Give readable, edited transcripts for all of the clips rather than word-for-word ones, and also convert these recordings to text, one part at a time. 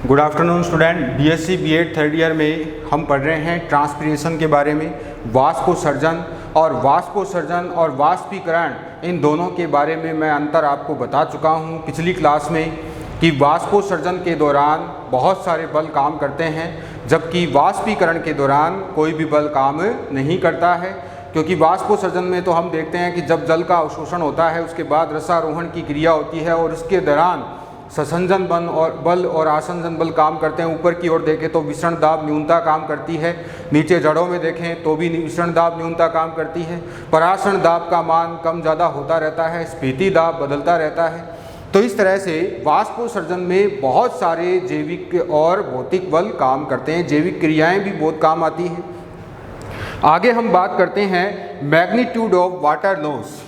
Good afternoon student. BSc BEd third year में हम पढ़ रहे हैं ट्रांसपीरेशन के बारे में। वाष्पोत्सर्जन और वाष्पीकरण इन दोनों के बारे में मैं अंतर आपको बता चुका हूं पिछली क्लास में कि वाष्पोत्सर्जन के दौरान बहुत सारे बल काम करते हैं, जबकि वाष्पीकरण के दौरान कोई भी बल काम नहीं करता है। क्योंकि वाष्पोत्सर्जन में तो हम देखते हैं कि जब जल का अवशोषण होता है उसके बाद रसारोहण की क्रिया होती है और इसके दौरान ससंजन बल और आसंजन बल काम करते हैं। ऊपर की ओर देखें तो विसरण दाब न्यूनता काम करती है, नीचे जड़ों में देखें तो भी विसरण दाब न्यूनता काम करती है। परासरण दाब का मान कम ज़्यादा होता रहता है, स्फीति दाब बदलता रहता है। तो इस तरह से वाष्पोत्सर्जन में बहुत सारे जैविक और भौतिक बल काम करते हैं, जैविक क्रियाएँ भी बहुत काम आती हैं। आगे हम बात करते हैं मैग्नीट्यूड ऑफ वाटर लॉस।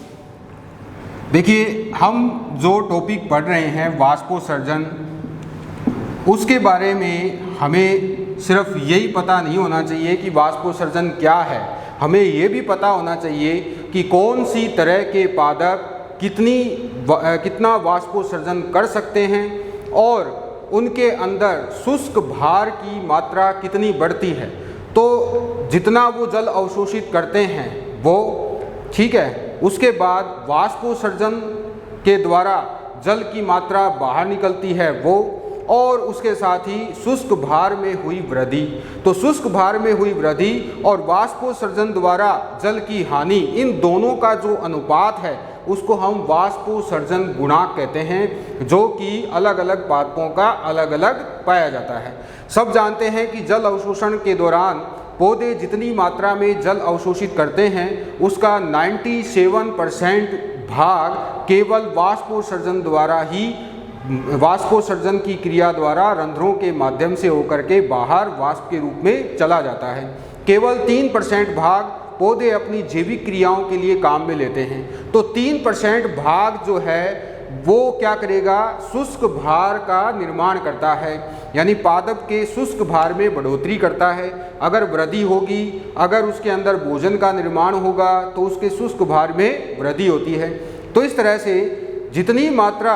देखिए, हम जो टॉपिक पढ़ रहे हैं वाष्पोत्सर्जन, उसके बारे में हमें सिर्फ यही पता नहीं होना चाहिए कि वाष्पोत्सर्जन क्या है, हमें ये भी पता होना चाहिए कि कौन सी तरह के पादप कितना वाष्पोत्सर्जन कर सकते हैं और उनके अंदर शुष्क भार की मात्रा कितनी बढ़ती है। तो जितना वो जल अवशोषित करते हैं वो ठीक है, उसके बाद वाष्पोत्सर्जन के द्वारा जल की मात्रा बाहर निकलती है वो, और उसके साथ ही शुष्क भार में हुई वृद्धि। तो शुष्क भार में हुई वृद्धि और वाष्पोत्सर्जन द्वारा जल की हानि, इन दोनों का जो अनुपात है उसको हम वाष्पोत्सर्जन गुणांक कहते हैं, जो कि अलग अलग पादपों का अलग अलग पाया जाता है। सब जानते हैं कि जल अवशोषण के दौरान पौधे जितनी मात्रा में जल अवशोषित करते हैं उसका 97% भाग केवल वाष्पोत्सर्जन की क्रिया द्वारा रंध्रों के माध्यम से होकर के बाहर वाष्प के रूप में चला जाता है। केवल 3% भाग पौधे अपनी जैविक क्रियाओं के लिए काम में लेते हैं। तो 3% भाग जो है वो क्या करेगा, शुष्क भार का निर्माण करता है, यानी पादप के शुष्क भार में बढ़ोतरी करता है। अगर वृद्धि होगी, अगर उसके अंदर भोजन का निर्माण होगा तो उसके शुष्क भार में वृद्धि होती है। तो इस तरह से जितनी मात्रा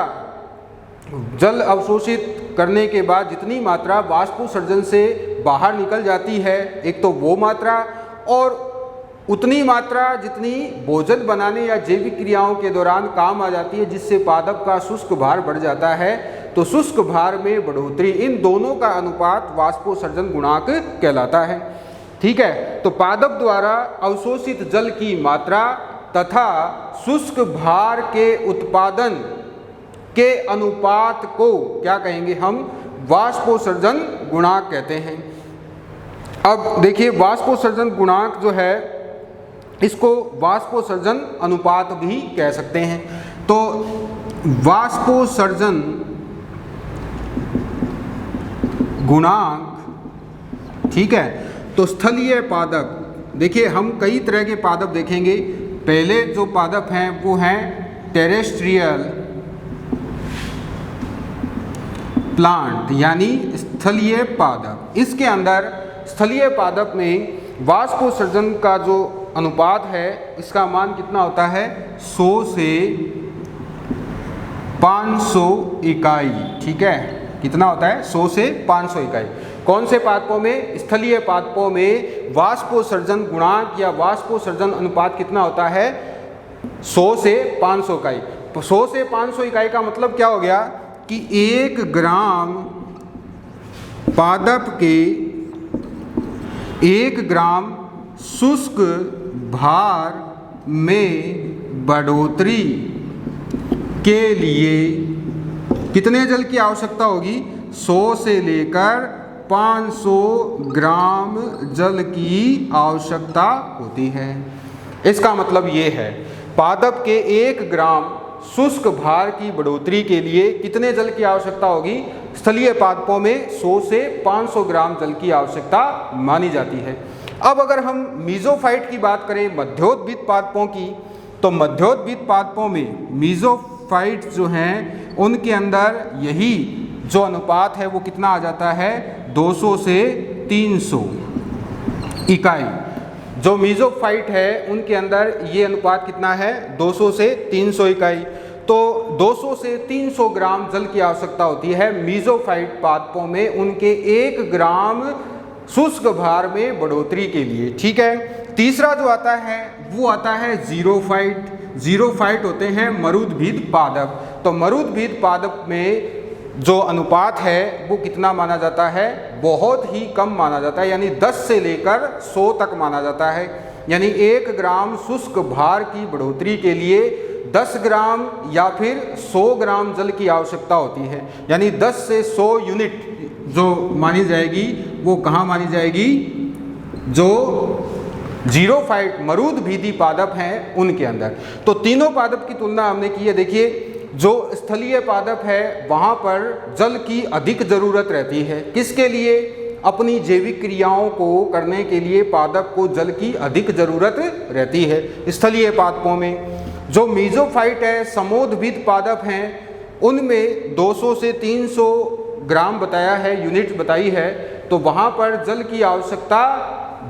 जल अवशोषित करने के बाद जितनी मात्रा वाष्पोत्सर्जन से बाहर निकल जाती है, एक तो वो मात्रा, और उतनी मात्रा जितनी भोजन बनाने या जैविक क्रियाओं के दौरान काम आ जाती है, जिससे पादप का शुष्क भार बढ़ जाता है। तो शुष्क भार में बढ़ोतरी, इन दोनों का अनुपात वाष्पोत्सर्जन गुणांक कहलाता है। ठीक है, तो पादप द्वारा अवशोषित जल की मात्रा तथा शुष्क भार के उत्पादन के अनुपात को क्या कहेंगे, हम वाष्पोत्सर्जन गुणांक कहते हैं। अब देखिए, वाष्पोत्सर्जन गुणांक जो है इसको वाष्पोत्सर्जन अनुपात भी कह सकते हैं। तो वाष्पोत्सर्जन गुणांक, ठीक है, तो स्थलीय पादप, देखिए हम कई तरह के पादप देखेंगे। पहले जो पादप हैं वो हैं टेरेस्ट्रियल प्लांट, यानी स्थलीय पादप। इसके अंदर स्थलीय पादप में वाष्पोत्सर्जन का जो अनुपात है इसका मान कितना होता है, 100 से 500 इकाई। ठीक है, कितना होता है, 100 से 500 इकाई। कौन से पादपों में, स्थलीय पादपों में वाष्पोत्सर्जन गुणांक या वाष्पोत्सर्जन अनुपात कितना होता है, 100 से 500 इकाई। तो 100 से 500 इकाई का मतलब क्या हो गया कि 1 ग्राम पादप के 1 ग्राम शुष्क भार में बढ़ोतरी के लिए कितने जल की आवश्यकता होगी, 100 से लेकर 500 ग्राम जल की आवश्यकता होती है। इसका मतलब ये है, पादप के 1 ग्राम शुष्क भार की बढ़ोतरी के लिए कितने जल की आवश्यकता होगी, स्थलीय पादपों में 100 से 500 ग्राम जल की आवश्यकता मानी जाती है। अब अगर हम मीजोफाइट की बात करें, मध्योद्भिद पादपों की, तो मध्योद्भिद पादपों में मीजोफाइट जो हैं उनके अंदर यही जो अनुपात है वो कितना आ जाता है, 200 से 300 इकाई। जो मीजोफाइट है उनके अंदर ये अनुपात कितना है, 200 से 300 इकाई। तो 200 से 300 ग्राम जल की आवश्यकता होती है मीजोफाइट पादपों में उनके 1 ग्राम शुष्क भार में बढ़ोतरी के लिए। ठीक है, तीसरा जो आता है वो आता है जीरोफाइट। जीरोफाइट होते हैं मरुद्भिद पादप। तो मरुद्भिद पादप में जो अनुपात है वो कितना माना जाता है, बहुत ही कम माना जाता है, यानी 10 से लेकर 100 तक माना जाता है। यानी 1 ग्राम शुष्क भार की बढ़ोतरी के लिए 10 ग्राम या फिर 100 ग्राम जल की आवश्यकता होती है। यानी 10 से 100 यूनिट जो मानी जाएगी वो कहाँ मानी जाएगी, जो जीरोफाइट मरुद्भिदी पादप हैं उनके अंदर। तो तीनों पादप की तुलना हमने की है। देखिए, जो स्थलीय पादप है वहाँ पर जल की अधिक ज़रूरत रहती है। किसके लिए? अपनी जैविक क्रियाओं को करने के लिए पादप को जल की अधिक ज़रूरत रहती है स्थलीय पादपों में। जो मीजोफाइट है, समोद्भिद पादप हैं, उनमें 200 से 300 ग्राम बताया है, यूनिट बताई है। तो वहाँ पर जल की आवश्यकता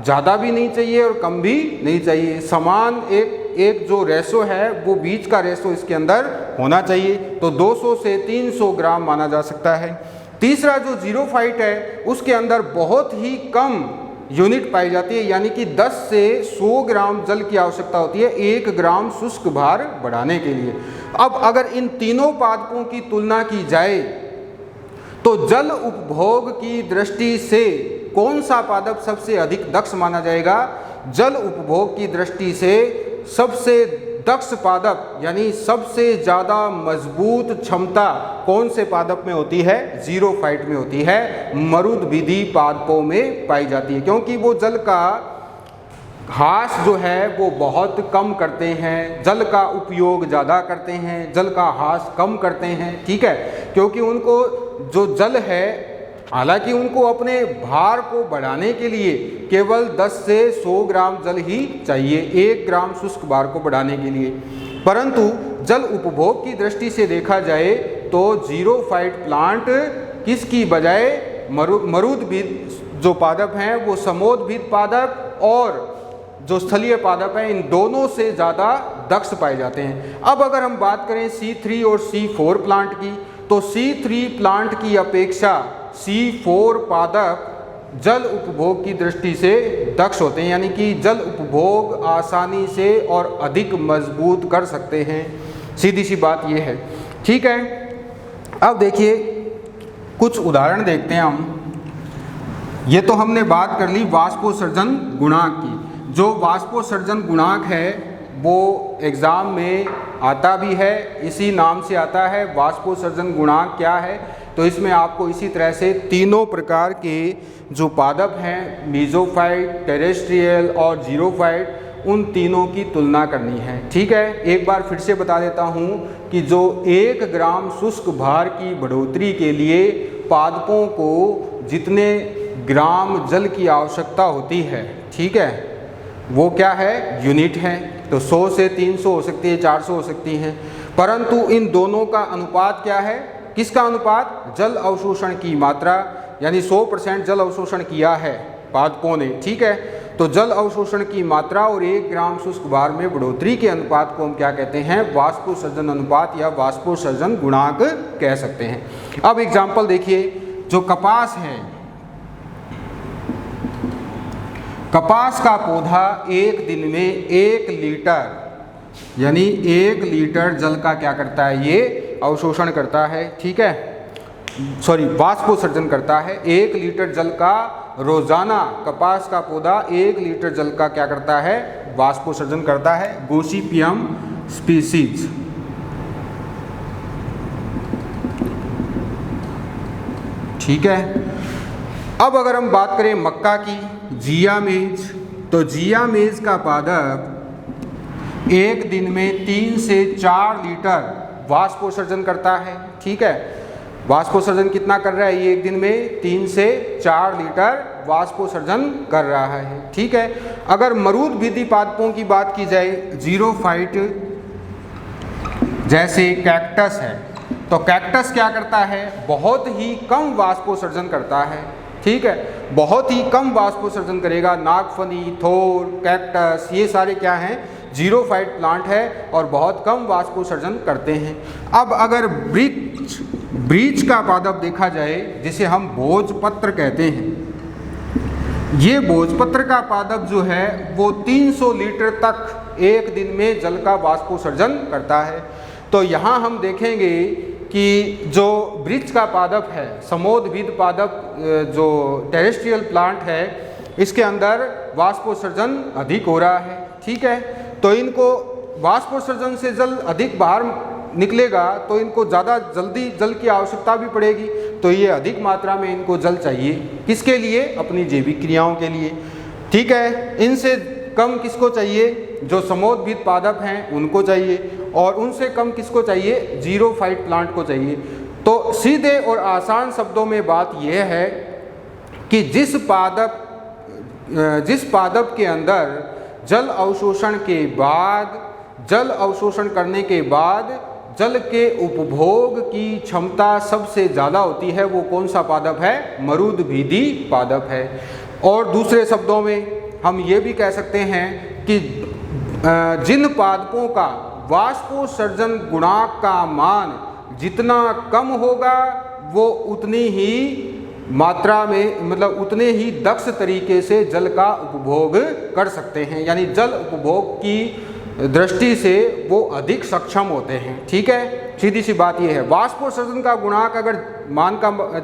ज़्यादा भी नहीं चाहिए और कम भी नहीं चाहिए, समान एक जो रेशो है वो बीच का रेशो इसके अंदर होना चाहिए। तो 200 से 300 ग्राम माना जा सकता है। तीसरा जो जीरोफाइट है उसके अंदर बहुत ही कम यूनिट पाई जाती है, यानी कि 10 से 100 ग्राम जल की आवश्यकता होती है 1 ग्राम शुष्क भार बढ़ाने के लिए। अब अगर इन तीनों पादपों की तुलना की जाए तो जल उपभोग की दृष्टि से कौन सा पादप सबसे अधिक दक्ष माना जाएगा? जल उपभोग की दृष्टि से सबसे दक्ष पादप यानी सबसे ज़्यादा मजबूत क्षमता कौन से पादप में होती है? जीरोफाइट में होती है, मरुद्भिदी पादपों में पाई जाती है, क्योंकि वो जल का ह्रास जो है वो बहुत कम करते हैं, जल का उपयोग ज़्यादा करते हैं, जल का ह्रास कम करते हैं। ठीक है, क्योंकि उनको जो जल है, हालांकि उनको अपने भार को बढ़ाने के लिए केवल 10 से 100 ग्राम जल ही चाहिए 1 ग्राम शुष्क भार को बढ़ाने के लिए, परंतु जल उपभोग की दृष्टि से देखा जाए तो जीरोफाइट प्लांट किसकी बजाय मरुद्भिद जो पादप हैं वो समोद्भिद पादप और जो स्थलीय पादप हैं इन दोनों से ज़्यादा दक्ष पाए जाते हैं। अब अगर हम बात करें C3 और C4 प्लांट की, तो C3 प्लांट की अपेक्षा C4 पादप जल उपभोग की दृष्टि से दक्ष होते हैं, यानी कि जल उपभोग आसानी से और अधिक मजबूत कर सकते हैं। सीधी सी बात यह है। ठीक है, अब देखिए कुछ उदाहरण देखते हैं हम। ये तो हमने बात कर ली वाष्पोत्सर्जन गुणांक की। जो वाष्पोत्सर्जन गुणांक है वो एग्ज़ाम में आता भी है, इसी नाम से आता है। वाष्पोत्सर्जन गुणांक क्या है? तो इसमें आपको इसी तरह से तीनों प्रकार के जो पादप हैं, मीजोफाइट, टेरेस्ट्रियल और जीरोफाइट, उन तीनों की तुलना करनी है। ठीक है, एक बार फिर से बता देता हूँ कि जो 1 ग्राम शुष्क भार की बढ़ोतरी के लिए पादपों को जितने ग्राम जल की आवश्यकता होती है, ठीक है, वो क्या है? यूनिट है। तो 100 से 300 हो सकती है, 400 हो सकती हैं, परंतु इन दोनों का अनुपात क्या है? किसका अनुपात? जल अवशोषण की मात्रा, यानी 100% जल अवशोषण किया है पादपों ने। ठीक है, तो जल अवशोषण की मात्रा और 1 ग्राम शुष्क भार में बढ़ोतरी के अनुपात को हम क्या कहते हैं? वाष्पोत्सर्जन अनुपात या वाष्पोत्सर्जन गुणांक कह सकते हैं। अब एग्जाम्पल देखिए, जो कपास है, कपास का पौधा 1 दिन में 1 लीटर यानी 1 लीटर जल का क्या करता है? ये अवशोषण करता है। ठीक है, सॉरी, वाष्पोत्सर्जन करता है। 1 लीटर जल का रोजाना कपास का पौधा 1 लीटर जल का क्या करता है? वाष्पोत्सर्जन करता है। Gossypium species. ठीक है, अब अगर हम बात करें मक्का की, जिया मेज, तो जिया मेज का पादप 1 दिन में 3 से 4 लीटर वाष्पोत्सर्जन करता है। ठीक है, वाष्पोत्सर्जन कितना कर रहा है? ये 1 दिन में 3 से 4 लीटर वाष्पोत्सर्जन कर रहा है। ठीक है, अगर मरुद्भिदी पादपों की बात की जाए, जीरोफाइट जैसे कैक्टस है, तो कैक्टस क्या करता है? बहुत ही कम वाष्पोत्सर्जन करता है। ठीक है, बहुत ही कम वाष्पोत्सर्जन करेगा। नागफनी, थोर, कैक्टस, ये सारे क्या हैं? जीरोफाइट प्लांट है और बहुत कम वाष्पोत्सर्जन करते हैं। अब अगर ब्रीच का पादप देखा जाए, जिसे हम भोजपत्र कहते हैं, ये भोजपत्र का पादप जो है वो 300 लीटर तक एक दिन में जल का वाष्पोत्सर्जन करता है। तो यहाँ हम देखेंगे कि जो वृक्ष का पादप है, समोद्भिद पादप, जो टेरेस्ट्रियल प्लांट है, इसके अंदर वाष्पोत्सर्जन अधिक हो रहा है। ठीक है, तो इनको वाष्पोत्सर्जन से जल अधिक बाहर निकलेगा तो इनको ज़्यादा जल्दी जल की आवश्यकता भी पड़ेगी, तो ये अधिक मात्रा में इनको जल चाहिए। किसके लिए? अपनी जैविक क्रियाओं के लिए। ठीक है, इनसे कम किसको चाहिए? जो समोद्भिद पादप हैं उनको चाहिए, और उनसे कम किसको चाहिए? जीरोफाइट प्लांट को चाहिए। तो सीधे और आसान शब्दों में बात यह है कि जिस पादप के अंदर जल अवशोषण करने के बाद जल के उपभोग की क्षमता सबसे ज़्यादा होती है, वो कौन सा पादप है? मरुद्भिदी पादप है। और दूसरे शब्दों में हम ये भी कह सकते हैं कि जिन पादपों का वाष्पोत्सर्जन गुणांक का मान जितना कम होगा वो उतनी ही मात्रा में, मतलब उतने ही दक्ष तरीके से जल का उपभोग कर सकते हैं, यानी जल उपभोग की दृष्टि से वो अधिक सक्षम होते हैं। ठीक है, सीधी सी बात ये है। वाष्पोत्सर्जन का गुणांक अगर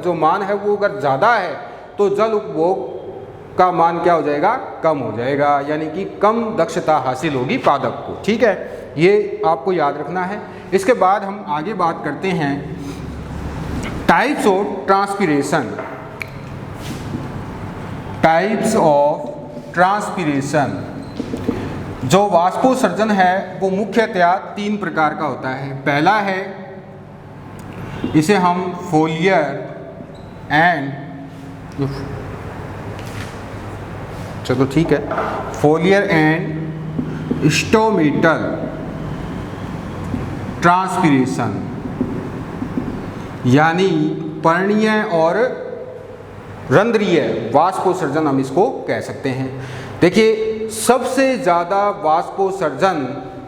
जो मान है वो अगर ज़्यादा है तो जल उपभोग का मान क्या हो जाएगा? कम हो जाएगा, यानी कि कम दक्षता हासिल होगी पादप को। ठीक है, ये आपको याद रखना है। इसके बाद हम आगे बात करते हैं types of transpiration. Types of transpiration, जो वाष्पोत्सर्जन है वो मुख्यतया 3 प्रकार का होता है। पहला है, इसे हम फोलियर एंड, चलो ठीक है, फोलियर एंड स्टोमेटल ट्रांसपिरेशन, यानी पर्णीय और रंध्रीय वाष्पोत्सर्जन हम इसको कह सकते हैं। देखिए, सबसे ज़्यादा वाष्पोत्सर्जन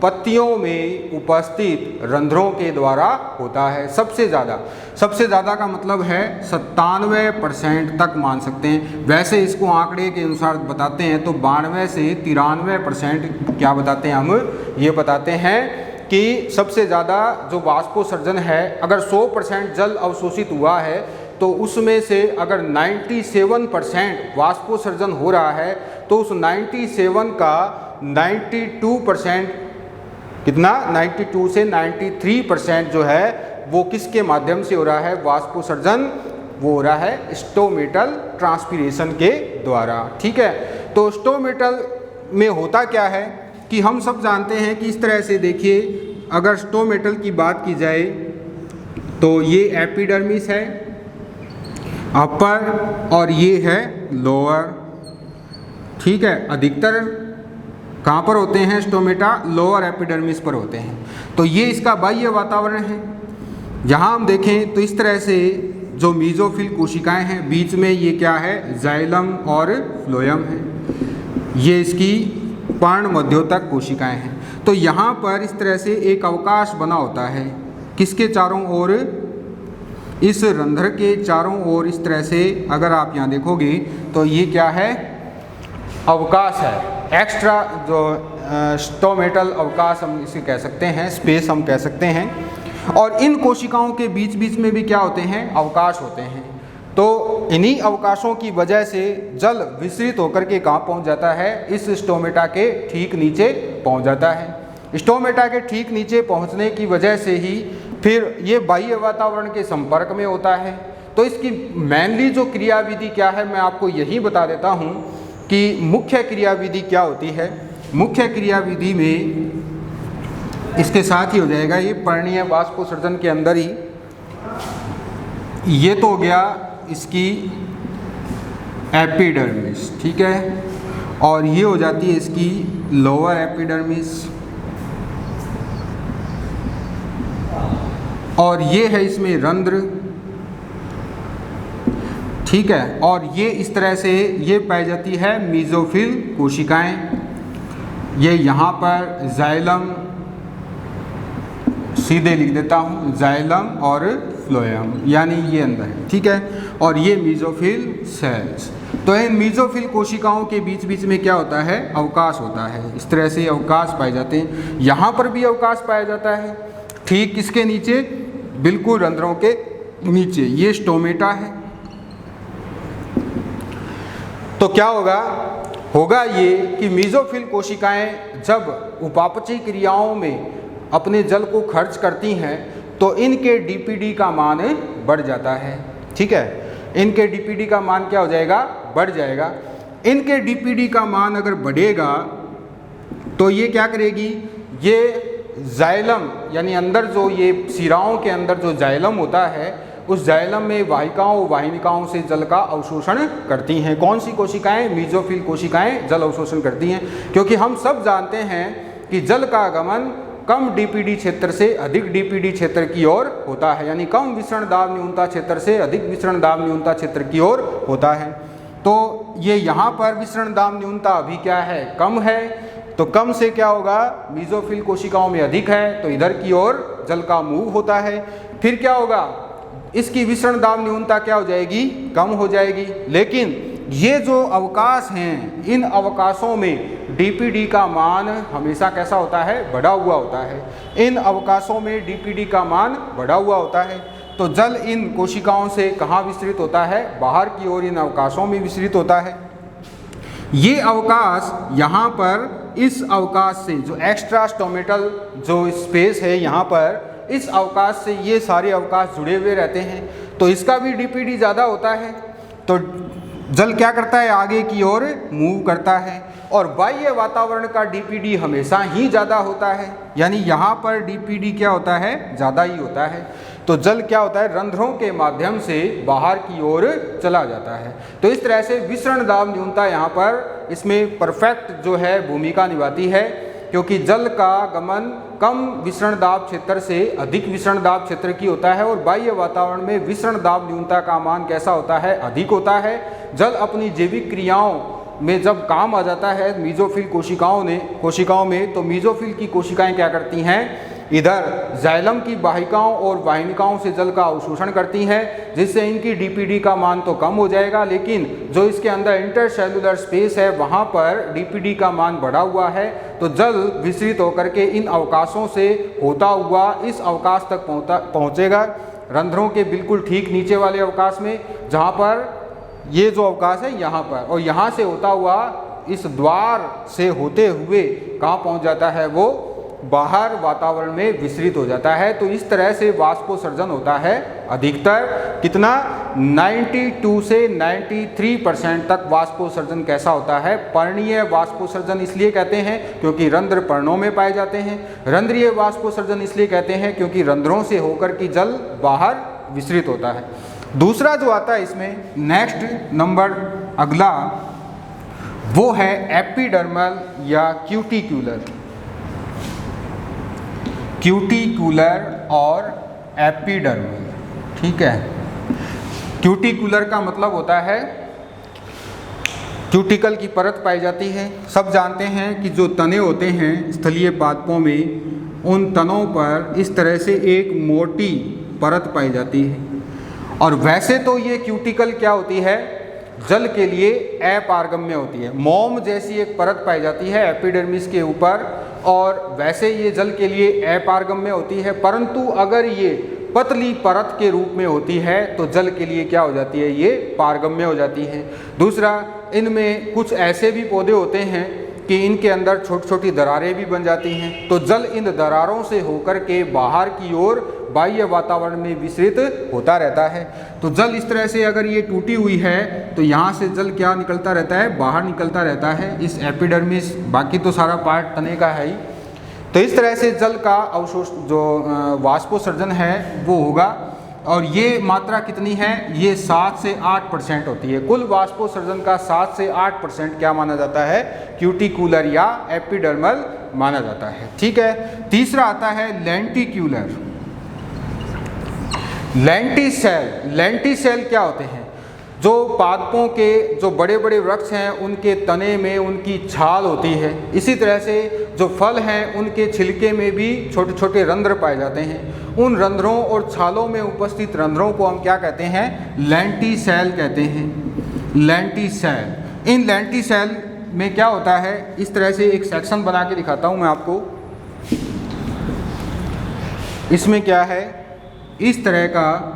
पत्तियों में उपस्थित रंध्रों के द्वारा होता है। सबसे ज़्यादा का मतलब है 97% तक मान सकते हैं। वैसे इसको आंकड़े के अनुसार बताते हैं तो 92 से 93% क्या बताते हैं हम? ये बताते हैं कि सबसे ज़्यादा जो वाष्पोत्सर्जन है, अगर 100% जल अवशोषित हुआ है तो उसमें से अगर 97% वाष्पोत्सर्जन हो रहा है तो उस 97 का 92% कितना? 92 से 93% जो है वो किसके माध्यम से हो रहा है? वाष्पोत्सर्जन वो हो रहा है स्टोमेटल ट्रांसपिरेशन के द्वारा। ठीक है, तो स्टोमेटल में होता क्या है कि हम सब जानते हैं कि इस तरह से देखिए, अगर स्टोमेटल की बात की जाए तो ये एपिडर्मिस है अपर और ये है लोअर। ठीक है, अधिकतर कहाँ पर होते हैं स्टोमेटा? लोअर एपिडर्मिस पर होते हैं। तो ये इसका बाह्य वातावरण है। यहाँ हम देखें तो इस तरह से जो मीजोफिल कोशिकाएं हैं, बीच में ये क्या है? जाइलम और फ्लोएम है। ये इसकी पर्ण मध्योतक कोशिकाएं हैं। तो यहाँ पर इस तरह से एक अवकाश बना होता है, किसके चारों ओर? इस रंध्र के चारों ओर इस तरह से अगर आप यहाँ देखोगे तो ये क्या है? अवकाश है, एक्स्ट्रा जो स्टोमेटल अवकाश हम इसे कह सकते हैं, स्पेस हम कह सकते हैं। और इन कोशिकाओं के बीच बीच में भी क्या होते हैं? अवकाश होते हैं। तो इन्हीं अवकाशों की वजह से जल विसरित होकर के कहाँ पहुँच जाता है? इस स्टोमेटा के ठीक नीचे पहुँच जाता है। स्टोमेटा के ठीक नीचे पहुँचने की वजह से ही फिर ये बाह्य वातावरण के संपर्क में होता है। तो इसकी मेनली जो क्रियाविधि क्या है, मैं आपको यही बता देता हूँ कि मुख्य क्रियाविधि क्या होती है। मुख्य क्रियाविधि में इसके साथ ही हो जाएगा, ये पर्णीय वाष्पोत्सर्जन के अंदर ही। ये तो हो गया इसकी एपिडर्मिस, ठीक है, और ये हो जाती है इसकी लोअर एपिडर्मिस, और ये है इसमें रंध्र। ठीक है, और ये इस तरह से ये पाई जाती है मीजोफिल कोशिकाएं। ये यहाँ पर जाइलम सीधे लिख देता हूँ, जाइलम और फ्लोएम, यानी ये अंदर है, ठीक है। और ये मीजोफिल सेल्स। तो इन मीजोफिल कोशिकाओं के बीच बीच में क्या होता है, अवकाश होता है। इस तरह से अवकाश पाए जाते हैं। यहाँ पर भी अवकाश पाया जाता है, ठीक किसके नीचे, बिल्कुल रंध्रों के नीचे। ये स्टोमेटा है। तो क्या होगा ये कि मीजोफिल कोशिकाएं जब उपापचयी क्रियाओं में अपने जल को खर्च करती हैं तो इनके डीपीडी का मान बढ़ जाता है, ठीक है। इनके डीपीडी का मान क्या हो जाएगा, बढ़ जाएगा। इनके डीपीडी का मान अगर बढ़ेगा तो ये क्या करेगी, ये जाइलम यानी अंदर जो ये शिराओं के अंदर जो जाइलम होता है, उस जाइलम में वाहिकाओं वाहिनिकाओं से जल का अवशोषण करती हैं। कौन सी कोशिकाएं, मीजोफिल कोशिकाएं जल अवशोषण करती हैं। क्योंकि हम सब जानते हैं कि जल का आगमन कम डीपीडी क्षेत्र से अधिक डीपीडी क्षेत्र की ओर होता है, यानी कम विसरण दाब न्यूनता क्षेत्र से अधिक विसरण दाब न्यूनता क्षेत्र की ओर होता है। तो ये यहाँ पर विसरण दाब न्यूनता अभी क्या है, कम है। तो कम से क्या होगा, मीजोफिल कोशिकाओं में अधिक है तो इधर की ओर जल का मूव होता है। फिर क्या होगा, इसकी विसरण दाब न्यूनता क्या हो जाएगी, कम हो जाएगी। लेकिन ये जो अवकाश हैं, इन अवकाशों में डीपीडी का मान हमेशा कैसा होता है, बढ़ा हुआ होता है। इन अवकाशों में डीपीडी का मान बढ़ा हुआ होता है। तो जल इन कोशिकाओं से कहाँ विस्तृत होता है, बाहर की ओर इन अवकाशों में विस्तृत होता है। ये अवकाश यहाँ पर इस अवकाश से जो एक्स्ट्रा स्टोमेटल जो स्पेस है यहाँ पर, इस अवकाश से ये सारे अवकाश जुड़े हुए रहते हैं। तो इसका भी डीपीडी ज़्यादा होता है। तो जल क्या करता है, आगे की ओर मूव करता है। और बाह्य वातावरण का डीपीडी हमेशा ही ज़्यादा होता है, यानी यहाँ पर डीपीडी क्या होता है, ज़्यादा ही होता है। तो जल क्या होता है, रंध्रों के माध्यम से बाहर की ओर चला जाता है। तो इस तरह से विसरण दाब न्यूनता यहाँ पर इसमें परफेक्ट जो है भूमिका निभाती है। क्योंकि जल का गमन कम विसरण दाब क्षेत्र से अधिक विसरण दाब क्षेत्र की होता है, और बाह्य वातावरण में विसरण दाब न्यूनता का मान कैसा होता है, अधिक होता है। जल अपनी जैविक क्रियाओं में जब काम आ जाता है मीजोफिल कोशिकाओं में, तो मीजोफिल की कोशिकाएं क्या करती हैं, इधर जाइलम की वाहिकाओं और वाहिनिकाओं से जल का अवशोषण करती हैं, जिससे इनकी डीपीडी का मान तो कम हो जाएगा, लेकिन जो इसके अंदर इंटरसेल्युलर स्पेस है वहाँ पर डीपीडी का मान बढ़ा हुआ है। तो जल विस्तृत होकर के इन अवकाशों से होता हुआ इस अवकाश तक पहुँचेगा, रंध्रों के बिल्कुल ठीक नीचे वाले अवकाश में, जहाँ पर ये जो अवकाश है यहाँ पर, और यहाँ से होता हुआ इस द्वार से होते हुए कहाँ पहुँच जाता है, वो बाहर वातावरण में विस्तृत हो जाता है। तो इस तरह से वाष्पोत्सर्जन होता है अधिकतर कितना, 92 से 93% तक वाष्पोत्सर्जन कैसा होता है, पर्णीय वाष्पोत्सर्जन इसलिए कहते हैं क्योंकि रंध्र पर्णों में पाए जाते हैं। रंध्रीय वाष्पोत्सर्जन इसलिए कहते हैं क्योंकि रंध्रों से होकर की जल बाहर विस्तृत होता है। दूसरा जो आता है इसमें नेक्स्ट नंबर अगला, वो है एपिडर्मल या क्यूटिकुलर और एपिडर्मल, ठीक है। क्यूटिकुलर का मतलब होता है क्यूटिकल की परत पाई जाती है। सब जानते हैं कि जो तने होते हैं स्थलीय पादपों में, उन तनों पर इस तरह से एक मोटी परत पाई जाती है। और वैसे तो ये क्यूटिकल क्या होती है, जल के लिए अपारगम्य होती है। मोम जैसी एक परत पाई जाती है एपिडर्मिस के ऊपर, और वैसे ये जल के लिए अपारगम्य होती है। परंतु अगर ये पतली परत के रूप में होती है तो जल के लिए क्या हो जाती है, ये पारगम्य हो जाती है। दूसरा, इनमें कुछ ऐसे भी पौधे होते हैं कि इनके अंदर छोटी छोटी दरारें भी बन जाती हैं। तो जल इन दरारों से होकर के बाहर की ओर बाह्य वातावरण में विस्तृत होता रहता है। तो जल इस तरह से अगर ये टूटी हुई है तो यहाँ से जल क्या निकलता रहता है, बाहर निकलता रहता है इस एपिडर्मिस, बाकी तो सारा पार्ट तने का है ही। तो इस तरह से जल का अवशोष जो वाष्पोत्सर्जन है वो होगा। और ये मात्रा कितनी है, ये 7 से 8% होती है। कुल वाष्पोत्सर्जन का 7 से 8% क्या माना जाता है, क्यूटिकुलर या एपिडर्मल माना जाता है, ठीक है। तीसरा आता है लेंटिसेल। लेंटिसेल क्या होते हैं, जो पादपों के जो बड़े बड़े वृक्ष हैं उनके तने में उनकी छाल होती है। इसी तरह से जो फल हैं उनके छिलके में भी छोटे छोटे रंध्र पाए जाते हैं। उन रंध्रों और छालों में उपस्थित रंध्रों को हम क्या कहते हैं? लेंटिसेल कहते हैं। लेंटिसेल। इन लेंटिसेल में क्या होता है, इस तरह से एक सेक्शन बना के दिखाता हूँ मैं आपको। इसमें क्या है, इस तरह का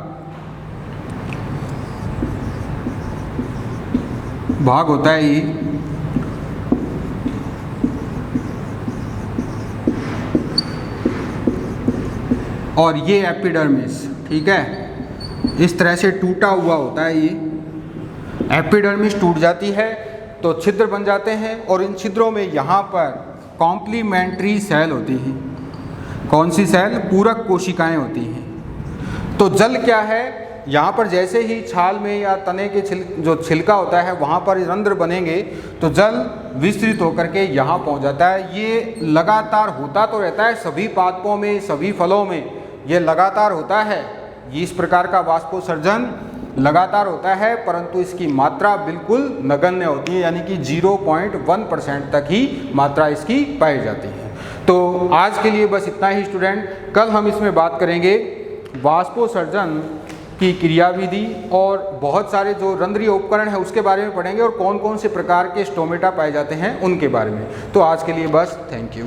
भाग होता है ये, और ये एपिडर्मिस, ठीक है, इस तरह से टूटा हुआ होता है ये। एपिडर्मिस टूट जाती है तो छिद्र बन जाते हैं और इन छिद्रों में यहाँ पर कॉम्प्लीमेंट्री सेल होती हैं। कौन सी सेल? पूरक कोशिकाएं होती हैं। तो जल क्या है, यहाँ पर जैसे ही छाल में या तने के जो छिलका होता है वहाँ पर रंध्र बनेंगे तो जल विस्तृत होकर के यहाँ पहुँच जाता है। ये लगातार होता तो रहता है सभी पादपों में, सभी फलों में ये लगातार होता है। ये इस प्रकार का वाष्पोत्सर्जन लगातार होता है, परंतु इसकी मात्रा बिल्कुल नगण्य होती है, यानी कि 0.1% तक ही मात्रा इसकी पाई जाती है। तो आज के लिए बस इतना ही स्टूडेंट। कल हम इसमें बात करेंगे वाष्पोत्सर्जन की क्रियाविधि और बहुत सारे जो रंध्रीय उपकरण है उसके बारे में पढ़ेंगे और कौन कौन से प्रकार के स्टोमेटा पाए जाते हैं उनके बारे में। तो आज के लिए बस, थैंक यू।